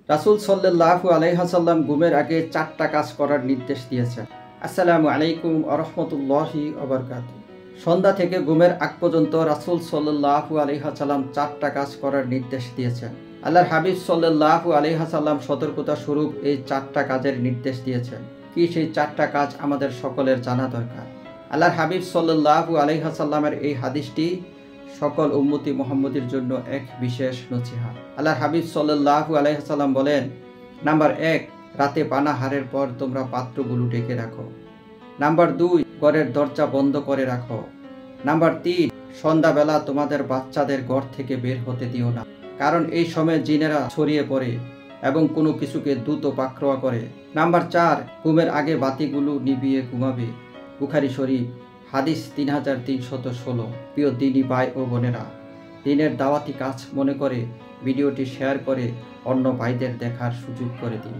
রাসূল সাল্লাল্লাহু আলাইহি ওয়াসাল্লাম ঘুমের আগে 4টা কাজ করার নির্দেশ দিয়েছেন। আসসালামু আলাইকুম ওয়া রাহমাতুল্লাহি ওয়া বারাকাতুহু। সন্ধ্যা থেকে ঘুমের আগ পর্যন্ত রাসূল সাল্লাল্লাহু আলাইহি ওয়াসাল্লাম 4টা কাজ করার নির্দেশ দিয়েছেন। আল্লাহর হাবিব সাল্লাল্লাহু আলাইহি ওয়াসাল্লাম সতর্কতা স্বরূপ এই 4টা কাজের নির্দেশ দিয়েছেন। কি সেই 4টা কাজ আমাদের সকলের জানা দরকার। আল্লাহর হাবিব সাল্লাল্লাহু আলাইহি ওয়াসাল্লামের এই হাদিসটি সকল উম্মতি মুহাম্মদের জন্য এক বিশেষ নসিহত। আল্লাহর হাবিব সাল্লাল্লাহু আলাইহি ওয়াসাল্লাম বলেন, নাম্বার 1, রাতে পানাহারের পর তোমরা পাত্রগুলো ঢেকে রাখো। নাম্বার 2, ঘরের দরজা বন্ধ করে রাখো। নাম্বার 3, সন্ধ্যাবেলা তোমাদের বাচ্চাদের ঘর থেকে বের হতে দিও না, কারণ এই সময় জিনেরা ছড়িয়ে পড়ে এবং কোনো কিছুকে দ্রুত পাকড়াও করে। নাম্বার 4, ঘুমের আগে বাতিগুলো নিভিয়ে ঘুমাবে। বুখারী শরীফ, হাদিস 3316। প্রিয় দিনী ভাই ও বোনেরা, দিনের দাওয়াতি কাজ মনে করে ভিডিওটি শেয়ার করে অন্য ভাইদের দেখার সুযোগ করে দিন।